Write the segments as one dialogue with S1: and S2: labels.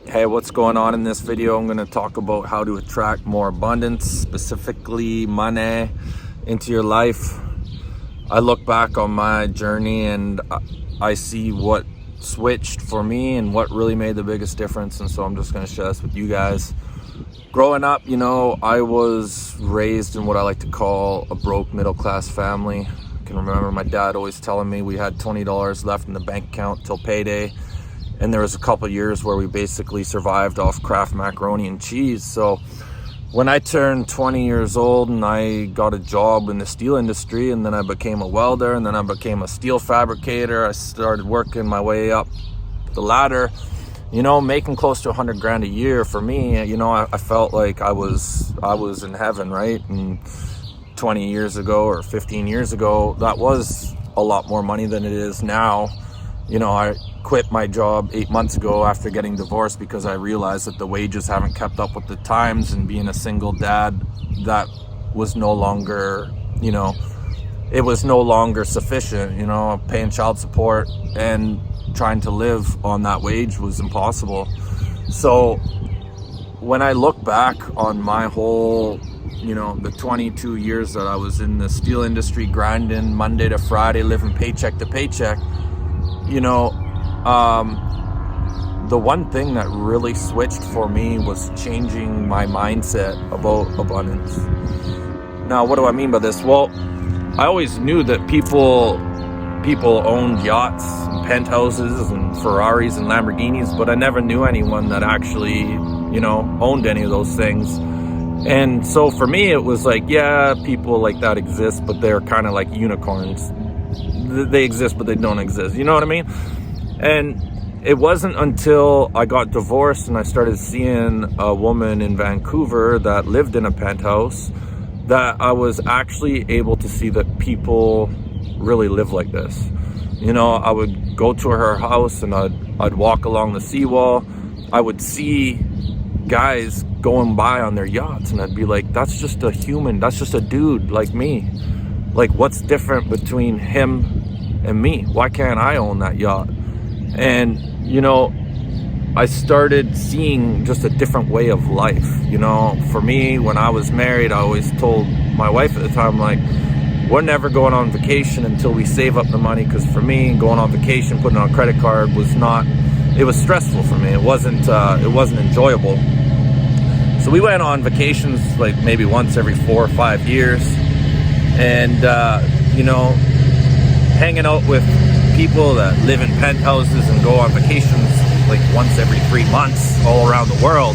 S1: Hey, what's going on in this video? I'm going to talk about how to attract more abundance, specifically money, into your life. I look back on my journey and I see what switched for me and what really made the biggest difference. And so I'm just going to share this with you guys. Growing up, I was raised in what I like to call a broke middle-class family. I can remember my dad always telling me we had $20 left in the bank account till payday. And there was a couple of years where we basically survived off Kraft macaroni and cheese. So when I turned 20 years old and I got a job in the steel industry, and then I became a welder, and then I became a steel fabricator, I started working my way up the ladder, making close to 100 grand a year. For me, I felt like I was in heaven, right? And 20 years ago or 15 years ago, that was a lot more money than it is now. I quit my job 8 months ago after getting divorced because I realized that the wages haven't kept up with the times, and being a single dad, that was no longer, it was no longer sufficient. Paying child support and trying to live on that wage was impossible. So when I look back on my whole, the 22 years that I was in the steel industry, grinding Monday to Friday, living paycheck to paycheck, the one thing that really switched for me was changing my mindset about abundance. Now, what do I mean by this? Well, I always knew that people owned yachts and penthouses and Ferraris and Lamborghinis, but I never knew anyone that actually, owned any of those things. And so for me, it was like, yeah, people like that exist, but they're kind of like unicorns. They exist, but they don't exist. You know what I mean? And it wasn't until I got divorced and I started seeing a woman in Vancouver that lived in a penthouse that I was actually able to see that people really live like this. I would go to her house and I'd walk along the seawall. I would see guys going by on their yachts and I'd be like, that's just a human. That's just a dude like me. Like, what's different between him and me? Why can't I own that yacht? And, I started seeing just a different way of life. For me, when I was married, I always told my wife at the time, like, we're never going on vacation until we save up the money. Because for me, going on vacation, putting on a credit card it was stressful for me. It wasn't enjoyable. So we went on vacations like maybe once every 4 or 5 years. And, hanging out with people that live in penthouses and go on vacations like once every 3 months all around the world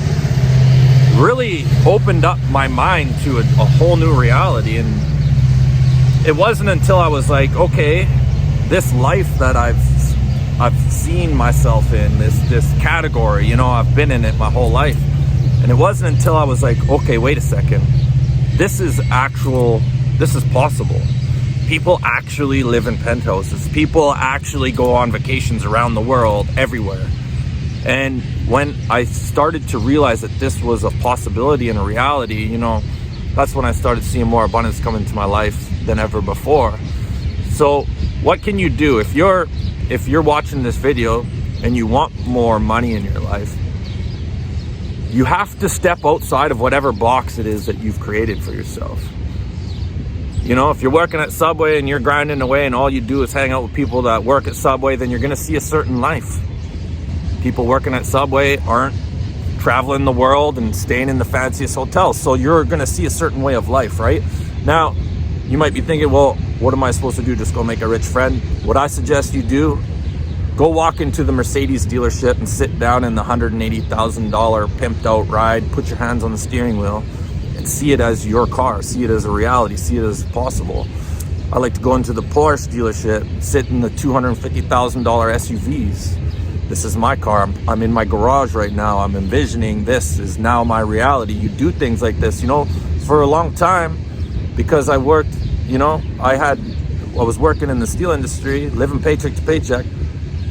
S1: really opened up my mind to a whole new reality. And it wasn't until I was like, okay, this life that I've seen myself in, this category, I've been in it my whole life. And it wasn't until I was like, okay, wait a second, this is possible. People actually live in penthouses. People actually go on vacations around the world, everywhere. And when I started to realize that this was a possibility and a reality, that's when I started seeing more abundance come into my life than ever before. So what can you do? If you're watching this video and you want more money in your life, you have to step outside of whatever box it is that you've created for yourself. If you're working at Subway and you're grinding away and all you do is hang out with people that work at Subway, then you're going to see a certain life. People working at Subway aren't traveling the world and staying in the fanciest hotels. So you're going to see a certain way of life, right? Now, you might be thinking, well, what am I supposed to do? Just go make a rich friend? What I suggest you do, go walk into the Mercedes dealership and sit down in the $180,000 pimped out ride, put your hands on the steering wheel, and see it as your car, see it as a reality, see it as possible. I like to go into the Porsche dealership, sit in the $250,000 SUVs. This is my car. I'm in my garage right now. I'm envisioning this is now my reality. You do things like this, for a long time, because I worked, I was working in the steel industry, living paycheck to paycheck.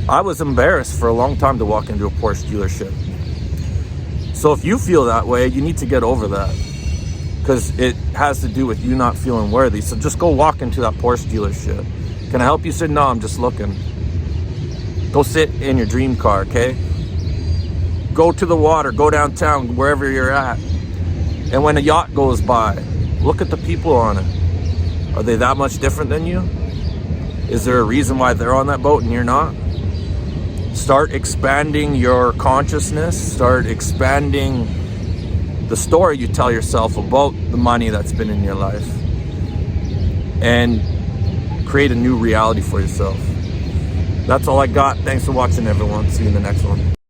S1: I was embarrassed for a long time to walk into a Porsche dealership. So if you feel that way, you need to get over that, because it has to do with you not feeling worthy. So just go walk into that Porsche dealership. Can I help you? Say, no, I'm just looking. Go sit in your dream car, okay? Go to the water, go downtown, wherever you're at. And when a yacht goes by, look at the people on it. Are they that much different than you? Is there a reason why they're on that boat and you're not? Start expanding your consciousness. Start expanding the story you tell yourself about the money that's been in your life. And create a new reality for yourself. That's all I got. Thanks for watching, everyone. See you in the next one.